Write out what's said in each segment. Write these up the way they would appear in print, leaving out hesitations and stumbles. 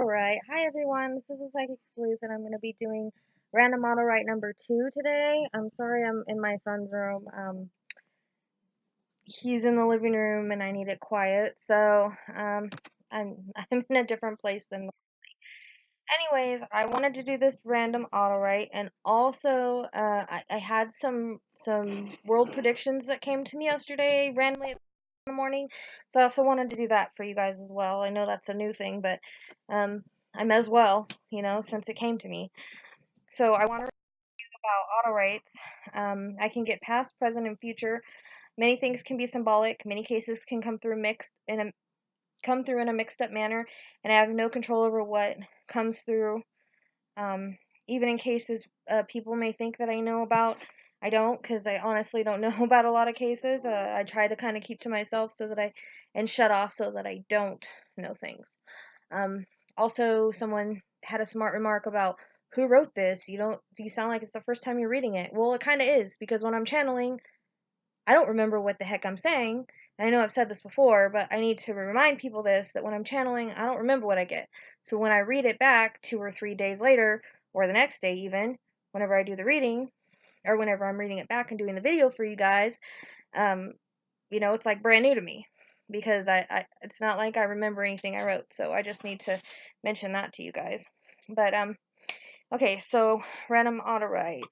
Autowrite. Hi everyone, this is the Psychic Sleuth, and I'm going to be doing random Autowrite number 2 today. I'm sorry I'm in my son's room. He's in the living room and I need it quiet, so I'm in a different place than. Anyways, I wanted to do this random Autowrite, and also I had some world predictions that came to me yesterday randomly in the morning, so I also wanted to do that for you guys as well. I know that's a new thing, but I may as well, since it came to me. So I want to read about Autowrites. I can get past, present, and future. Many things can be symbolic. Many cases can come through in a mixed up manner, and I have no control over what comes through. Even in cases people may think that I know about, I don't, because I honestly don't know about a lot of cases. I try to kind of keep to myself and shut off so that I don't know things. Also, someone had a smart remark about who wrote this. You sound like it's the first time you're reading it. Well, it kind of is, because when I'm channeling, I don't remember what the heck I'm saying. I know I've said this before, but I need to remind people that when I'm channeling, I don't remember what I get. So when I read it back 2 or 3 days later, or the next day even, whenever I do the reading, or whenever I'm reading it back and doing the video for you guys, it's like brand new to me, because it's not like I remember anything I wrote. So I just need to mention that to you guys. But okay, so random Autowrite.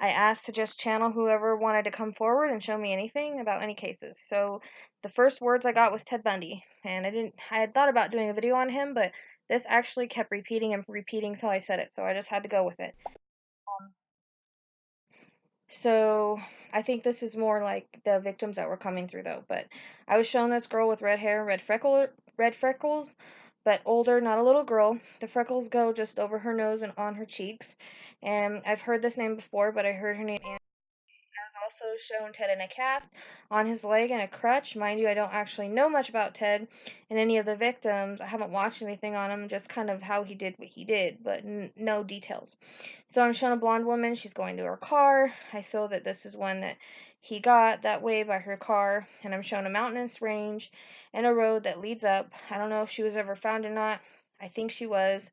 I asked to just channel whoever wanted to come forward and show me anything about any cases. So the first words I got was Ted Bundy, and I had thought about doing a video on him, but this actually kept repeating and repeating, so I said it. So I just had to go with it. So I think this is more like the victims that were coming through, though. But I was shown this girl with red hair, red freckles, but older, not a little girl. The freckles go just over her nose and on her cheeks. And I've heard this name before, but I heard her name. I was also shown Ted in a cast on his leg and a crutch. Mind you, I don't actually know much about Ted and any of the victims. I haven't watched anything on him, just kind of how he did what he did, but no details. So I'm shown a blonde woman. She's going to her car. I feel that this is one that he got that way by her car. And I'm shown a mountainous range and a road that leads up. I don't know if she was ever found or not. I think she was.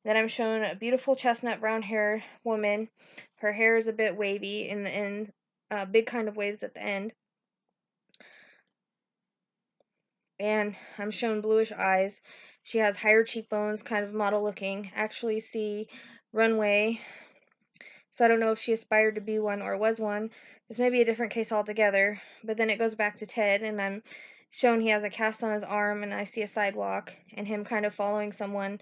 Then I'm shown a beautiful chestnut brown haired woman. Her hair is a bit wavy in the end, big kind of waves at the end. And I'm shown bluish eyes. She has higher cheekbones, kind of model looking. Actually see runway. So I don't know if she aspired to be one or was one. This may be a different case altogether. But then it goes back to Ted, and I'm shown he has a cast on his arm, and I see a sidewalk and him kind of following someone.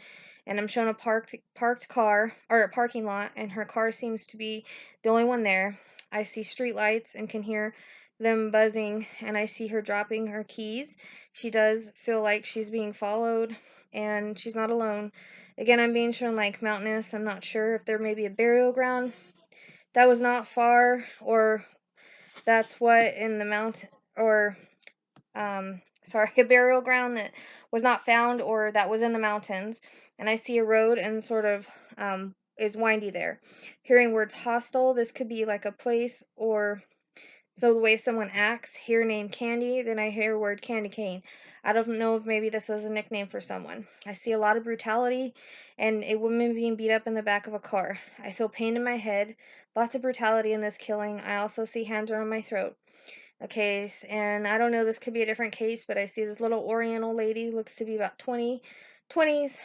And I'm shown a parked car, or a parking lot, and her car seems to be the only one there. I see street lights and can hear them buzzing, and I see her dropping her keys. She does feel like she's being followed, and she's not alone. Again, I'm being shown like mountainous. I'm not sure if there may be a burial ground that was not far, or that's what in the mountain, or a burial ground that was not found, or that was in the mountains. And I see a road and sort of is windy there. Hearing words hostile, this could be like a place, or so the way someone acts. Here name Candy, then I hear word candy cane. I don't know if maybe this was a nickname for someone. I see a lot of brutality and a woman being beat up in the back of a car. I feel pain in my head. Lots of brutality in this killing. I also see hands around my throat. Okay, and I don't know, this could be a different case, but I see this little Oriental lady, looks to be about 20s.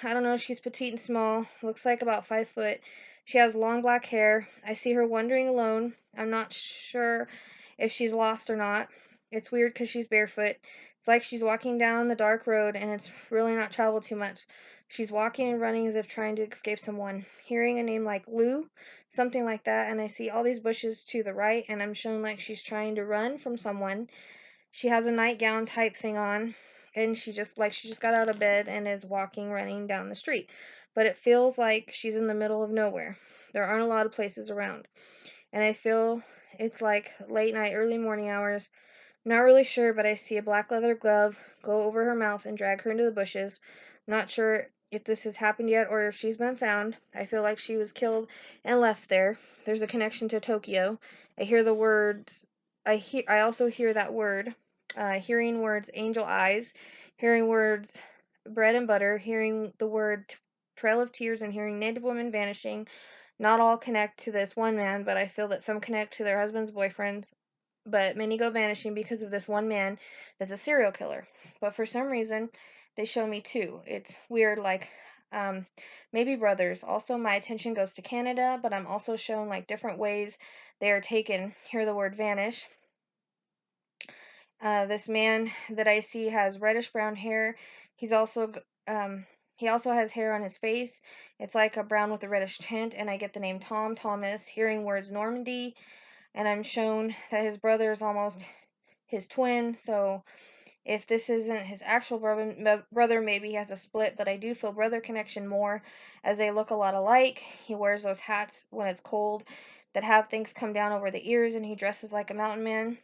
I don't know, she's petite and small, looks like about 5 foot. She has long black hair. I see her wandering alone. I'm not sure if she's lost or not. It's weird because she's barefoot. It's like she's walking down the dark road, and it's really not traveled too much. She's walking and running as if trying to escape someone. Hearing a name like Lou, something like that, and I see all these bushes to the right, and I'm shown like she's trying to run from someone. She has a nightgown type thing on, and she just got out of bed and is running down the street. But it feels like she's in the middle of nowhere. There aren't a lot of places around. And I feel it's like late night, early morning hours. I'm not really sure, but I see a black leather glove go over her mouth and drag her into the bushes. I'm not sure if this has happened yet or if she's been found. I feel like she was killed and left there. There's a connection to Tokyo. I hear the words. I also hear that word. Hearing words, angel eyes. Hearing words, bread and butter, hearing the word Trail of Tears, and hearing Native women vanishing. Not all connect to this one man, but I feel that some connect to their husbands, boyfriends, but many go vanishing because of this one man that's a serial killer. But for some reason, they show me two. It's weird, like um, maybe brothers. Also, my attention goes to Canada, but I'm also shown like different ways they are taken. Hear the word vanish. This man that I see has reddish brown hair. He's also he also has hair on his face. It's like a brown with a reddish tint, and I get the name Thomas. Hearing words Normandy, and I'm shown that his brother is almost his twin. So if this isn't his actual brother, maybe he has a split. But I do feel brother connection more, as they look a lot alike. He wears those hats when it's cold that have things come down over the ears, and he dresses like a mountain man.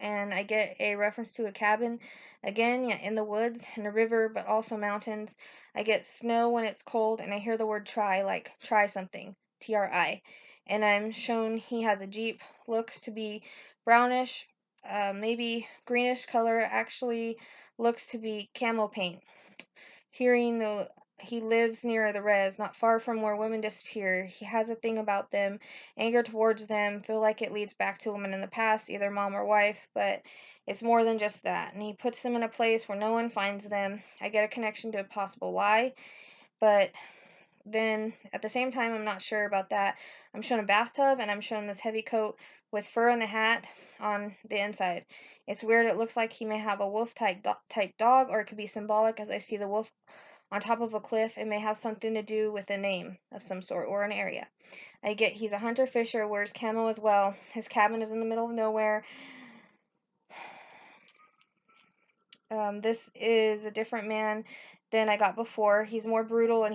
And I get a reference to a cabin. Again, yeah, in the woods, in a river, but also mountains. I get snow when it's cold, and I hear the word try, like try something, TRI. And I'm shown he has a Jeep, looks to be brownish, maybe greenish color, actually looks to be camo paint. Hearing the he lives near the res, not far from where women disappear. He has a thing about them, anger towards them, feel like it leads back to women in the past, either mom or wife, but it's more than just that. And he puts them in a place where no one finds them. I get a connection to a possible lie, but then at the same time, I'm not sure about that. I'm shown a bathtub, and I'm shown this heavy coat with fur and the hat on the inside. It's weird. It looks like he may have a wolf type dog, or it could be symbolic, as I see the wolf on top of a cliff. It may have something to do with a name of some sort or an area. I get he's a hunter fisher, wears camo as well. His cabin is in the middle of nowhere. This is a different man than I got before. He's more brutal, and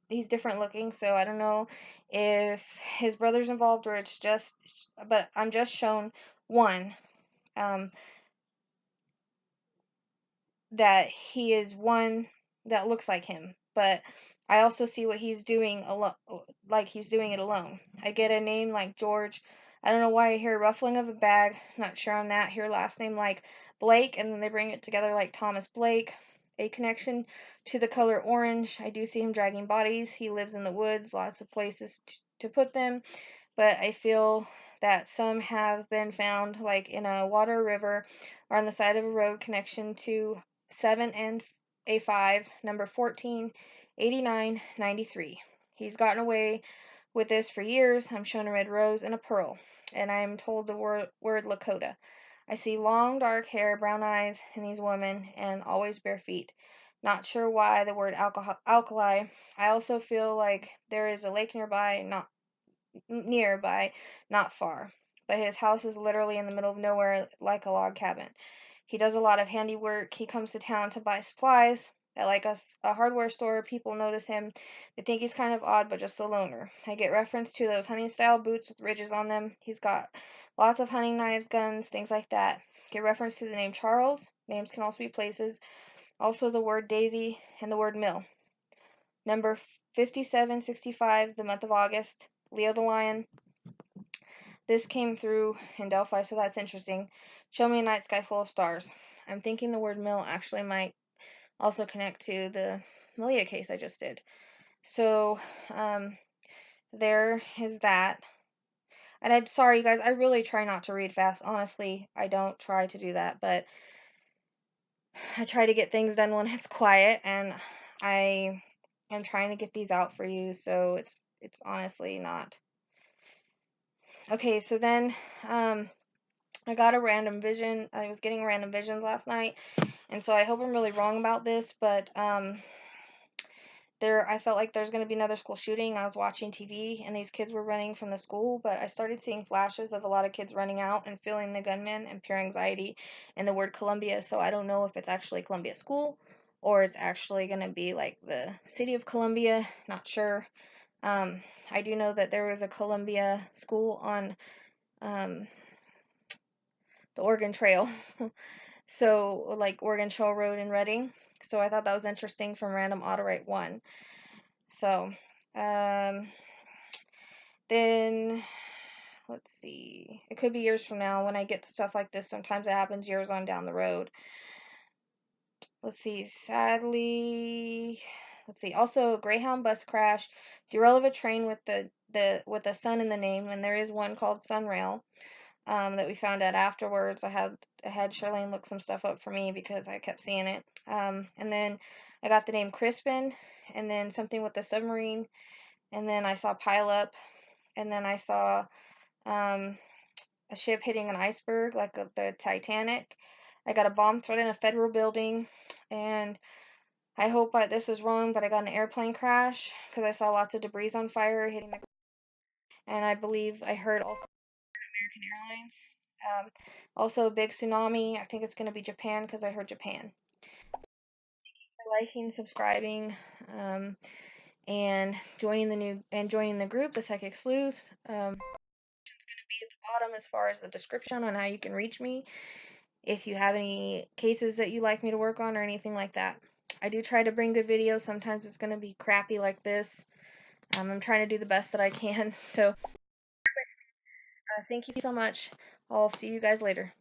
he's different looking, so I don't know if his brother's involved, or it's just, but I'm just shown one. Um, that he is one that looks like him, but I also see what he's doing alone, like he's doing it alone. I get a name like George. I don't know why I hear ruffling of a bag. Not sure on that. Hear last name like Blake, and then they bring it together like Thomas Blake. A connection to the color orange. I do see him dragging bodies. He lives in the woods, lots of places to put them, but I feel that some have been found like in a water river or on the side of a road. Connection to 7 and A5, number 14, 89, 93. He's gotten away with this for years. I'm shown a red rose and a pearl, and I'm told the word Lakota. I see long dark hair, brown eyes in these women, and always bare feet. Not sure why the word alkali. I also feel like there is a lake nearby, not far. But his house is literally in the middle of nowhere, like a log cabin. He does a lot of handiwork. He comes to town to buy supplies. At like a hardware store, people notice him. They think he's kind of odd, but just a loner. I get reference to those hunting style boots with ridges on them. He's got lots of hunting knives, guns, things like that. Get reference to the name Charles. Names can also be places. Also the word daisy and the word mill. Number 5765, the month of August. Leo the Lion. This came through in Delphi, so that's interesting. Show me a night sky full of stars. I'm thinking the word mill actually might also connect to the Malia case I just did. So, there is that. And I'm sorry, you guys, I really try not to read fast. Honestly, I don't try to do that, but I try to get things done when it's quiet, and I am trying to get these out for you, so it's honestly not. Okay, so then I got a random vision. I was getting random visions last night, and so I hope I'm really wrong about this, but I felt like there's going to be another school shooting. I was watching TV, and these kids were running from the school, but I started seeing flashes of a lot of kids running out and feeling the gunman and pure anxiety and the word Columbia. So I don't know if it's actually Columbia School or it's actually going to be like the city of Columbia. Not sure. I do know that there was a Columbia school on the Oregon Trail. So, like Oregon Trail Road in Reading. So I thought that was interesting from Random Autowrite 1. So, then let's see. It could be years from now when I get stuff like this. Sometimes it happens years on down the road. let's see, sadly, let's see, also Greyhound bus crash, derail of a train with with a sun in the name, and there is one called Sunrail, that we found out afterwards. I had Charlene look some stuff up for me because I kept seeing it. And then I got the name Crispin, and then something with the submarine, and then I saw pile up, and then I saw um, a ship hitting an iceberg like the Titanic. I got a bomb threat in a federal building, and I hope this is wrong, but I got an airplane crash because I saw lots of debris on fire hitting the. And I believe I heard also American Airlines. Um, Also, a big tsunami. I think it's going to be Japan because I heard Japan. For liking, subscribing, and joining the group, the Psychic Sleuth. It's going to be at the bottom as far as the description on how you can reach me if you have any cases that you like me to work on or anything like that. I do try to bring good videos. Sometimes it's going to be crappy like this. I'm trying to do the best that I can. So, thank you so much. I'll see you guys later.